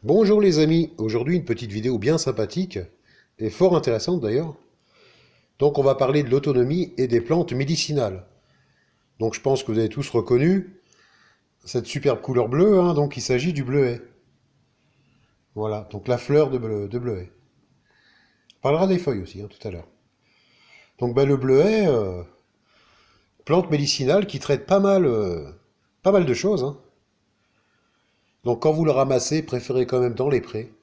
Bonjour les amis, aujourd'hui une petite vidéo bien sympathique et fort intéressante d'ailleurs. Donc on va parler de l'autonomie et des plantes médicinales. Donc je pense que vous avez tous reconnu cette superbe couleur bleue, hein, donc il s'agit du bleuet. Voilà, donc la fleur de bleuet. On parlera des feuilles aussi, hein, tout à l'heure. Donc le bleuet, plante médicinale qui traite pas mal de choses, hein. Donc quand vous le ramassez, préférez quand même dans les prés.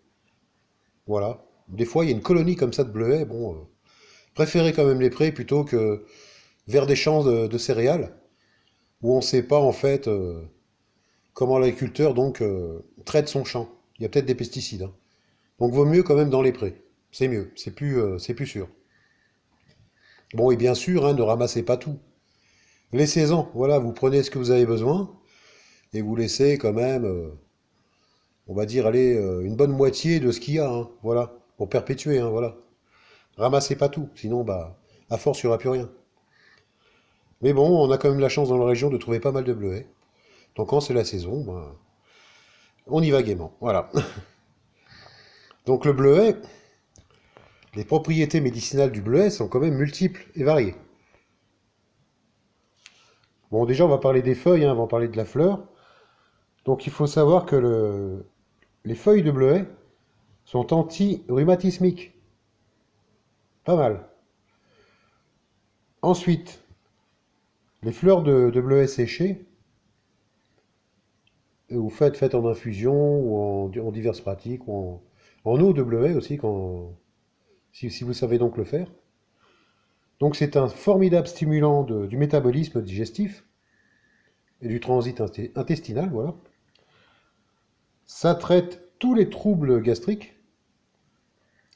Voilà. Des fois il y a une colonie comme ça de bleuets, bon, préférez quand même les prés plutôt que vers des champs de céréales, où on ne sait pas en fait comment l'agriculteur donc traite son champ. Il y a peut-être des pesticides, hein. Donc vaut mieux quand même dans les prés. C'est mieux, c'est plus sûr. Bon, et bien sûr, hein, ne ramassez pas tout. Laissez-en, voilà, vous prenez ce que vous avez besoin, et vous laissez quand même, on va dire, allez, une bonne moitié de ce qu'il y a, hein, voilà, pour perpétuer, hein, voilà. Ramassez pas tout, sinon, bah, à force, il n'y aura plus rien. Mais bon, on a quand même la chance dans la région de trouver pas mal de bleuets. Donc quand c'est la saison, bah, on y va gaiement, voilà. Donc le bleuet, les propriétés médicinales du bleuet sont quand même multiples et variées. Bon, déjà, on va parler des feuilles, hein, avant de parler de la fleur. Donc il faut savoir que les feuilles de bleuet sont anti-rhumatismiques. Pas mal. Ensuite, les fleurs de bleuet séchées, ou faites en infusion, ou en diverses pratiques, ou en eau de bleuet aussi, si vous savez donc le faire. Donc c'est un formidable stimulant du métabolisme digestif et du transit intestinal, voilà. Ça traite tous les troubles gastriques,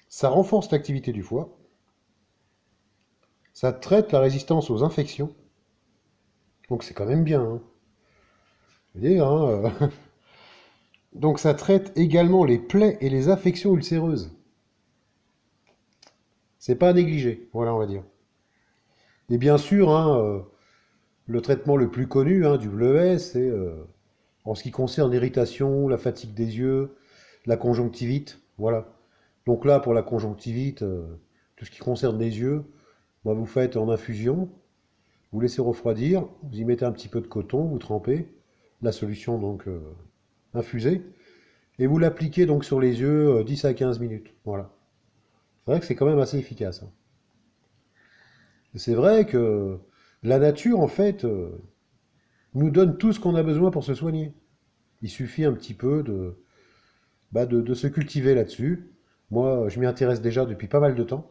ça renforce l'activité du foie, ça traite la résistance aux infections, donc c'est quand même bien, hein. Je veux dire, hein, donc ça traite également les plaies et les affections ulcéreuses. C'est pas à négliger, voilà, on va dire. Et bien sûr, hein, le traitement le plus connu, hein, du bleuet, c'est en ce qui concerne l'irritation, la fatigue des yeux, la conjonctivite, voilà. Donc là, pour la conjonctivite, tout ce qui concerne les yeux, bah, vous faites en infusion, vous laissez refroidir, vous y mettez un petit peu de coton, vous trempez la solution donc infusée, et vous l'appliquez donc sur les yeux 10 à 15 minutes. Voilà. C'est vrai que c'est quand même assez efficace, hein. C'est vrai que la nature, en fait, nous donne tout ce qu'on a besoin pour se soigner. Il suffit un petit peu de se cultiver là-dessus. Moi, je m'y intéresse déjà depuis pas mal de temps.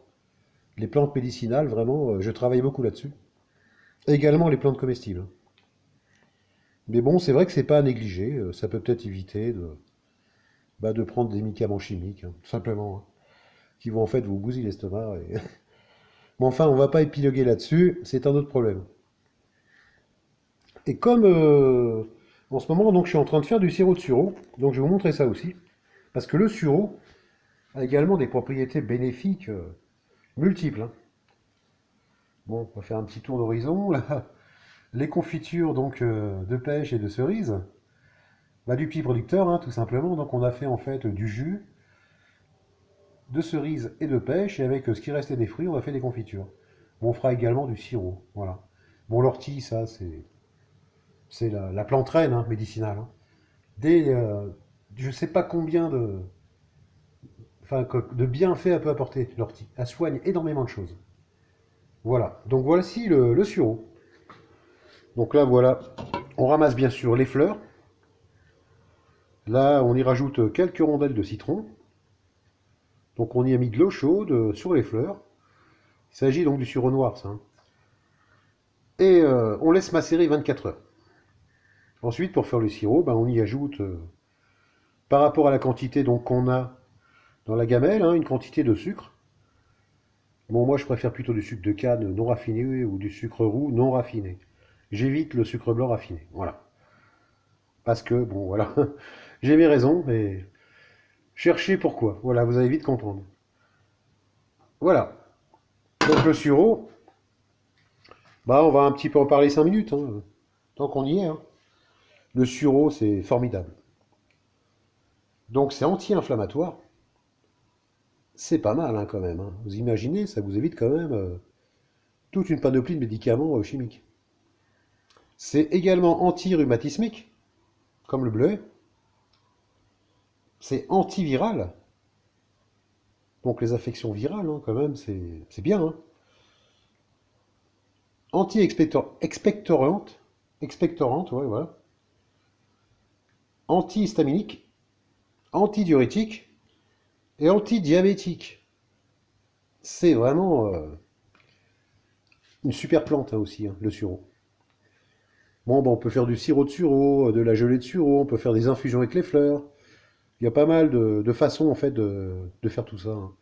Les plantes médicinales, vraiment, je travaille beaucoup là-dessus. Également les plantes comestibles, hein. Mais bon, c'est vrai que c'est pas à négliger. Ça peut peut-être éviter de prendre des médicaments chimiques, hein, tout simplement, hein, qui vont en fait vous bousiller l'estomac. Mais enfin, on va pas épiloguer là-dessus, c'est un autre problème. Et comme en ce moment, donc, je suis en train de faire du sirop de sureau, donc je vais vous montrer ça aussi. Parce que le sureau a également des propriétés bénéfiques multiples, hein. Bon, on va faire un petit tour d'horizon. Là, les confitures donc de pêche et de cerises, bah, du petit producteur, hein, tout simplement. Donc on a fait en fait du jus de cerises et de pêche, et avec ce qui restait des fruits, on a fait des confitures. Bon, on fera également du sirop, voilà. Bon, l'ortie, ça, c'est la plante reine, hein, médicinale, hein. Des, je sais pas combien de bienfaits elle peut apporter, l'ortie. Elle soigne énormément de choses. Voilà. Donc voici le sureau. Donc là, voilà. On ramasse bien sûr les fleurs. Là, on y rajoute quelques rondelles de citron. Donc on y a mis de l'eau chaude sur les fleurs. Il s'agit donc du sureau noir, ça, hein. Et on laisse macérer 24 heures. Ensuite, pour faire le sirop, ben, on y ajoute, par rapport à la quantité donc qu'on a dans la gamelle, hein, une quantité de sucre. Bon, moi, je préfère plutôt du sucre de canne non raffiné ou du sucre roux non raffiné. J'évite le sucre blanc raffiné, voilà. Parce que, bon, voilà, j'ai mes raisons, mais cherchez pourquoi. Voilà, vous allez vite comprendre. Voilà. Donc le sureau, bah, on va un petit peu en parler 5 minutes, hein, tant qu'on y est, hein. Le sureau, c'est formidable. Donc c'est anti-inflammatoire. C'est pas mal hein, quand même, hein. Vous imaginez, ça vous évite quand même toute une panoplie de médicaments chimiques. C'est également anti-rhumatismique, comme le bleuet. C'est antiviral. Donc les affections virales, hein, quand même, c'est bien. Hein. Anti-expectorante, expectorante, ouais, voilà. Antihistaminique, antidiurétique et antidiabétique. C'est vraiment une super plante hein, aussi, hein, le sureau. Bon, on peut faire du sirop de sureau, de la gelée de sureau, on peut faire des infusions avec les fleurs. Il y a pas mal de façons en fait de faire tout ça. Hein.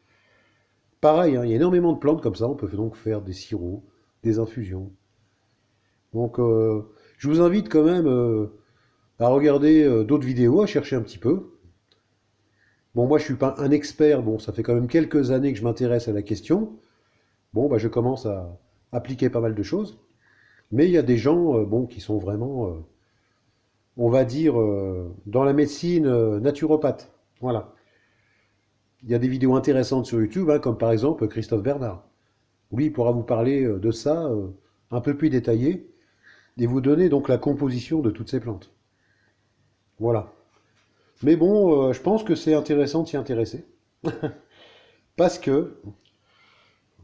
Pareil, hein, il y a énormément de plantes comme ça, on peut donc faire des sirops, des infusions. Donc je vous invite quand même à regarder d'autres vidéos, à chercher un petit peu. Bon, moi je suis pas un expert, bon, ça fait quand même quelques années que je m'intéresse à la question. Bon, bah, je commence à appliquer pas mal de choses. Mais il y a des gens bon, qui sont vraiment, on va dire, dans la médecine naturopathe. Voilà. Il y a des vidéos intéressantes sur YouTube, hein, comme par exemple Christophe Bernard. Lui, il pourra vous parler de ça un peu plus détaillé et vous donner donc la composition de toutes ces plantes. Voilà. Mais bon, je pense que c'est intéressant de s'y intéresser. Parce que,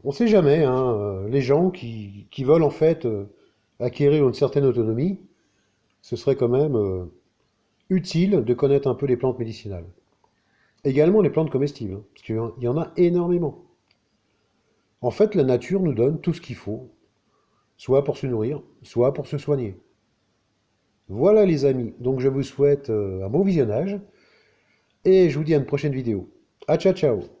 on ne sait jamais, hein, les gens qui veulent en fait acquérir une certaine autonomie, ce serait quand même utile de connaître un peu les plantes médicinales. Également les plantes comestibles, hein, parce qu'il y en a énormément. En fait, la nature nous donne tout ce qu'il faut, soit pour se nourrir, soit pour se soigner. Voilà les amis, donc je vous souhaite un bon visionnage, et je vous dis à une prochaine vidéo. Ah ciao ciao.